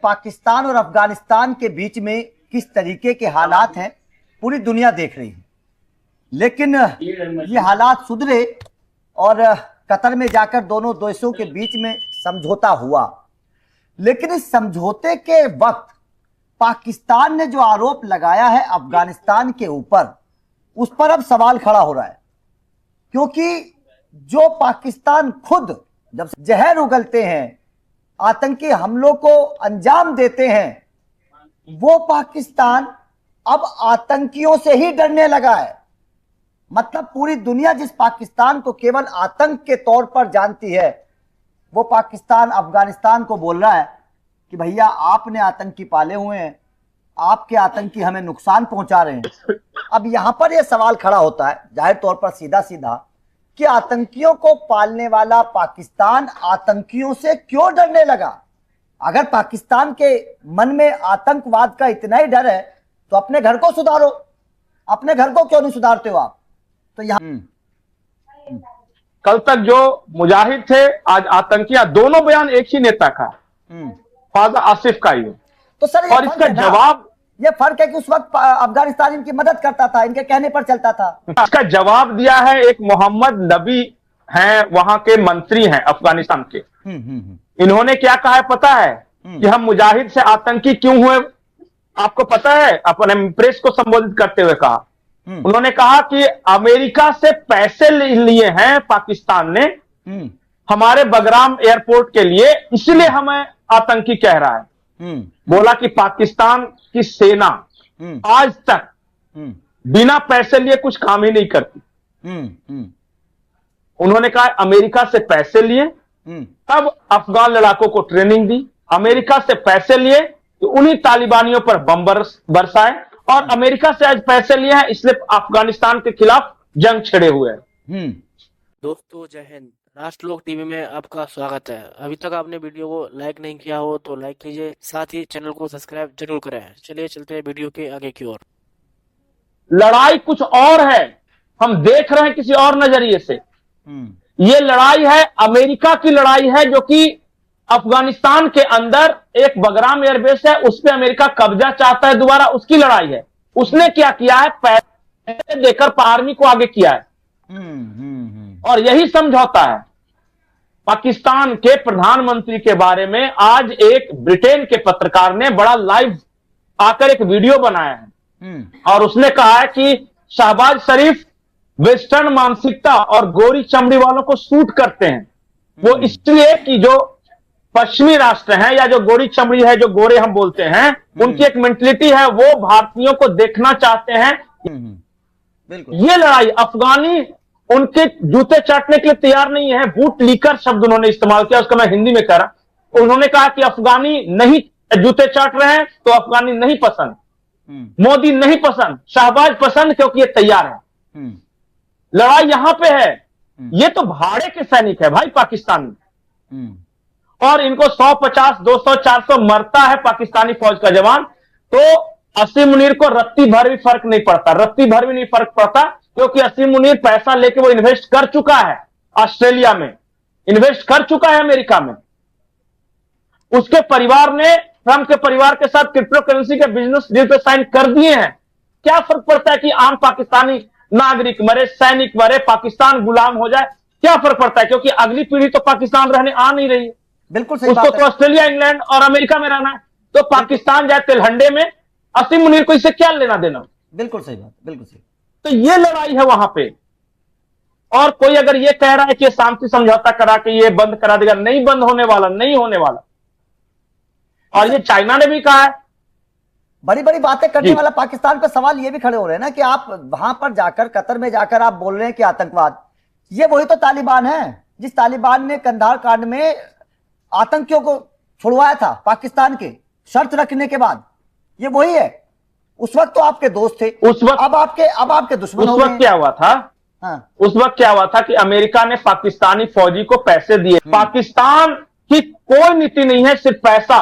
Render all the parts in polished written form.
पाकिस्तान और अफगानिस्तान के बीच में किस तरीके के हालात हैं पूरी दुनिया देख रही है, लेकिन ये हालात सुधरे और कतर में जाकर दोनों देशों के बीच में समझौता हुआ। लेकिन इस समझौते के वक्त पाकिस्तान ने जो आरोप लगाया है अफगानिस्तान के ऊपर, उस पर अब सवाल खड़ा हो रहा है, क्योंकि जो पाकिस्तान खुद जब जहर उगलते हैं, आतंकी हमलों को अंजाम देते हैं, वो पाकिस्तान अब आतंकियों से ही डरने लगा है। मतलब पूरी दुनिया जिस पाकिस्तान को केवल आतंक के तौर पर जानती है, वो पाकिस्तान अफगानिस्तान को बोल रहा है कि भैया आपने आतंकी पाले हुए हैं, आपके आतंकी हमें नुकसान पहुंचा रहे हैं। अब यहां पर यह सवाल खड़ा होता है जाहिर तौर पर सीधा सीधा कि आतंकियों को पालने वाला पाकिस्तान आतंकियों से क्यों डरने लगा। अगर पाकिस्तान के मन में आतंकवाद का इतना ही डर है तो अपने घर को सुधारो, अपने घर को क्यों नहीं सुधारते हो आप? तो यहाँ कल तक जो मुजाहिद थे आज आतंकी, दोनों बयान एक ही नेता का, ख्वाजा आसिफ का ही। तो सर और इसका जवाब ये फर्क है कि उस वक्त अफगानिस्तान इनकी मदद करता था, इनके कहने पर चलता था। इसका जवाब दिया है एक मोहम्मद नबी हैं, वहां के मंत्री हैं अफगानिस्तान के। इन्होंने क्या कहा है पता है कि हम मुजाहिद से आतंकी क्यों हुए? आपको पता है? अपने प्रेस को संबोधित करते हुए कहा, उन्होंने कहा कि अमेरिका से पैसे लिए हैं पाकिस्तान ने हमारे बगराम एयरपोर्ट के लिए, इसलिए हमें आतंकी कह रहा है। बोला कि पाकिस्तान की सेना आज तक बिना पैसे लिए कुछ काम ही नहीं करती। उन्होंने कहा अमेरिका से पैसे लिए तब अफगान लड़ाकों को ट्रेनिंग दी, अमेरिका से पैसे लिए तो उन्हीं तालिबानियों पर बम बरसाए, और अमेरिका से आज पैसे लिए हैं इसलिए अफगानिस्तान के खिलाफ जंग छिड़े हुए हैं। दोस्तों जय हिंद, राष्ट्रलोक टीवी में आपका स्वागत है। अभी तक आपने वीडियो को लाइक नहीं किया हो तो लाइक कीजिए, साथ ही चैनल को सब्सक्राइब जरूर करें। चलिए चलते हैं वीडियो के आगे की ओर। लड़ाई कुछ और है, हम देख रहे हैं किसी और नजरिए से। ये लड़ाई है अमेरिका की लड़ाई है, जो कि अफगानिस्तान के अंदर एक बगराम एयरबेस है, उस पर अमेरिका कब्जा चाहता है दोबारा, उसकी लड़ाई है। उसने क्या किया है? पैसे देकर आर्मी को आगे किया है, और यही समझौता है। पाकिस्तान के प्रधानमंत्री के बारे में आज एक ब्रिटेन के पत्रकार ने बड़ा लाइव आकर एक वीडियो बनाया है, और उसने कहा है कि शहबाज शरीफ वेस्टर्न मानसिकता और गोरी चमड़ी वालों को सूट करते हैं। वो इसलिए कि जो पश्चिमी राष्ट्र हैं या जो गोरी चमड़ी है, जो गोरे हम बोलते हैं, उनकी एक मेंटलिटी है, वो भारतीयों को देखना चाहते हैं। ये लड़ाई अफगानी उनके जूते चाटने के लिए तैयार नहीं है। बूट लीकर शब्द उन्होंने इस्तेमाल किया, उसका मैं हिंदी में कह रहा। उन्होंने कहा कि अफगानी नहीं जूते चाट रहे हैं तो अफगानी नहीं पसंद, मोदी नहीं पसंद, शहबाज पसंद, क्योंकि ये तैयार है। लड़ाई यहां पे है। ये तो भाड़े के सैनिक है भाई पाकिस्तान में, और इनको 150, 200, 400 मरता है पाकिस्तानी फौज का जवान, तो असीम मुनीर को रत्ती भर भी फर्क नहीं पड़ता, रत्ती भर भी नहीं फर्क पड़ता, क्योंकि असीम मुनीर पैसा लेके वो इन्वेस्ट कर चुका है, ऑस्ट्रेलिया में इन्वेस्ट कर चुका है, अमेरिका में। उसके परिवार ने ट्रंप के परिवार के साथ क्रिप्टो करेंसी के बिजनेस डील पे साइन कर दिए हैं। क्या फर्क पड़ता है कि आम पाकिस्तानी नागरिक मरे, सैनिक मरे, पाकिस्तान गुलाम हो जाए? क्या फर्क पड़ता है? क्योंकि अगली पीढ़ी तो पाकिस्तान रहने आ नहीं रही है। बिल्कुल सही उसको तो ऑस्ट्रेलिया, इंग्लैंड और अमेरिका में रहना है, तो पाकिस्तान जाए तिलहंडे में, असीम मुनीर को इससे क्या लेना देना? बिल्कुल सही बात, बिल्कुल सही। तो ये लड़ाई है वहां पे। और कोई अगर ये कह रहा है कि शांति समझौता करा के ये बंद करा देगा, नहीं बंद होने वाला, नहीं होने वाला। और ये चाइना ने भी कहा है। बड़ी बड़ी बातें करने वाला पाकिस्तान पर सवाल ये भी खड़े हो रहे हैं ना कि आप वहां पर जाकर, कतर में जाकर आप बोल रहे हैं कि आतंकवाद, ये वही तो तालिबान है जिस तालिबान ने कंधार कांड में आतंकियों को छुड़वाया था पाकिस्तान के शर्त रखने के बाद। ये वही है। उस वक्त तो आपके दोस्त थे, उस वक्त अब आपके दुश्मन हो गए। उस वक्त क्या हुआ था? हाँ। उस वक्त क्या हुआ था कि अमेरिका ने पाकिस्तानी फौजी को पैसे दिए। पाकिस्तान की कोई नीति नहीं है, सिर्फ पैसा।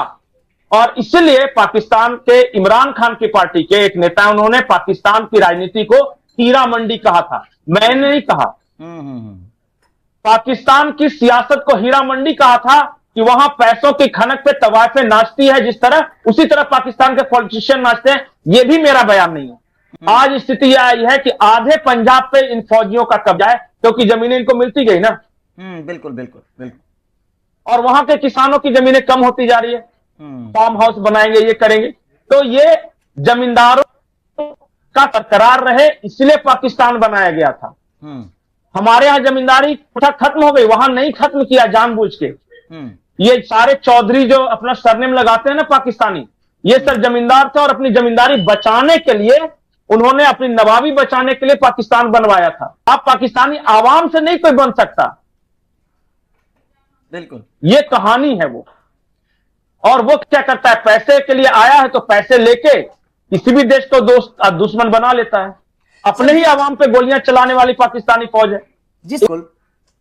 और इसलिए पाकिस्तान के इमरान खान की पार्टी के एक नेता, उन्होंने पाकिस्तान की राजनीति को हीरा मंडी कहा था, मैंने नहीं कहा। पाकिस्तान की सियासत को हीरा मंडी कहा था, कि वहां पैसों की खनक पे तवायफें नाचती है जिस तरह, उसी तरह पाकिस्तान के पॉलिटिशियन नाचते हैं। ये भी मेरा बयान नहीं है। आज स्थिति यह आई है कि आधे पंजाब पे इन फौजियों का कब्जा है, क्योंकि जमीनें इनको मिलती गई ना। बिल्कुल बिल्कुल बिल्कुल। और वहां के किसानों की जमीनें कम होती जा रही है, फार्म हाउस बनाएंगे, ये करेंगे। तो ये जमींदारों का बरकरार रहे इसलिए पाकिस्तान बनाया गया था। हमारे यहां जमींदारी प्रथा खत्म हो गई, वहां नहीं खत्म किया जानबूझ के। ये सारे चौधरी जो अपना सरनेम लगाते हैं ना पाकिस्तानी, ये सब जमींदार थे और अपनी जमींदारी बचाने के लिए उन्होंने अपनी नवाबी बचाने के लिए पाकिस्तान बनवाया था। आप पाकिस्तानी आवाम से नहीं कोई बन सकता, बिल्कुल। ये कहानी है वो। और वो क्या करता है, पैसे के लिए आया है तो पैसे लेके किसी भी देश को दोस्त दुश्मन बना लेता है। अपने ही आवाम पे गोलियां चलाने वाली पाकिस्तानी फौज है।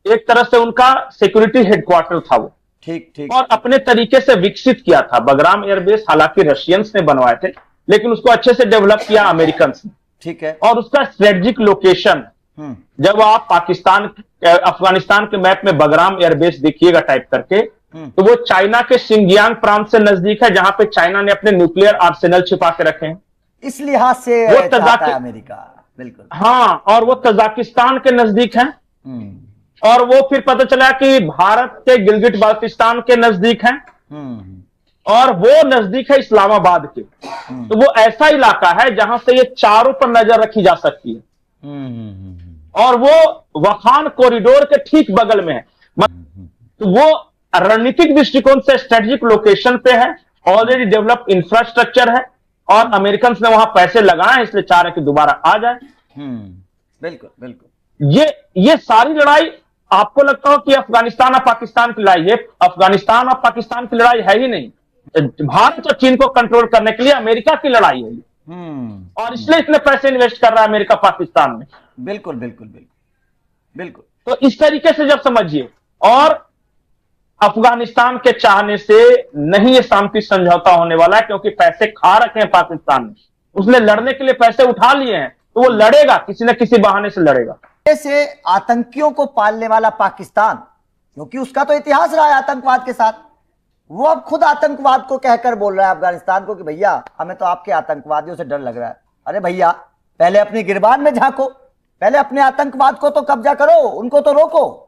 एक तरह से उनका सिक्योरिटी हेडक्वार्टर था वो। ठीक ठीक। और अपने तरीके से विकसित किया था। बगराम एयरबेस हालांकि रशियंस ने बनवाए थे, लेकिन उसको अच्छे से डेवलप किया अमेरिकन ने। ठीक है। और उसका स्ट्रेटेजिक लोकेशन, जब आप पाकिस्तान अफगानिस्तान के मैप में बगराम एयरबेस देखिएगा टाइप करके, तो वो चाइना के शिंगियांग प्रांत से नजदीक है, जहां पे चाइना ने अपने न्यूक्लियर आर्सेनल छिपा के रखे हैं। इस लिहाज से वो चाहता है अमेरिका। बिल्कुल। हाँ, और वो तजाकिस्तान के नजदीक है। और वो फिर पता चला कि भारत के गिलगिट बाल्टिस्तान के नजदीक है। और वो नजदीक है इस्लामाबाद के। तो वो ऐसा इलाका है जहां से ये चारों पर नजर रखी जा सकती है। और वो वखान कॉरिडोर के ठीक बगल में है। तो वो रणनीतिक दृष्टिकोण से स्ट्रेटेजिक लोकेशन पे है, ऑलरेडी डेवलप्ड इंफ्रास्ट्रक्चर है, और अमेरिकन ने वहां पैसे लगाए हैं, इसलिए चाह रहे कि दोबारा आ जाए। बिल्कुल बिल्कुल। ये सारी लड़ाई आपको लगता हो कि अफगानिस्तान और पाकिस्तान की लड़ाई है? अफगानिस्तान और पाकिस्तान की लड़ाई है ही नहीं। भारत और चीन को कंट्रोल करने के लिए अमेरिका की लड़ाई है। और इसलिए इतने पैसे इन्वेस्ट कर रहा है अमेरिका पाकिस्तान में। बिल्कुल बिल्कुल बिल्कुल बिल्कुल। तो इस तरीके से जब समझिए, और अफगानिस्तान के चाहने से नहीं ये शांति समझौता होने वाला है, क्योंकि पैसे खा रखे हैं पाकिस्तान ने। उसने लड़ने के लिए पैसे उठा लिए हैं, तो वो लड़ेगा, किसी न किसी बहाने से लड़ेगा। से आतंकियों को पालने वाला पाकिस्तान, क्योंकि उसका तो इतिहास रहा है आतंकवाद के साथ, वो अब खुद आतंकवाद को कहकर बोल रहा है अफगानिस्तान को कि भैया हमें तो आपके आतंकवादियों से डर लग रहा है। अरे भैया, पहले अपनी गिरबान में झांको, पहले अपने आतंकवाद को तो कब्जा करो, उनको तो रोको।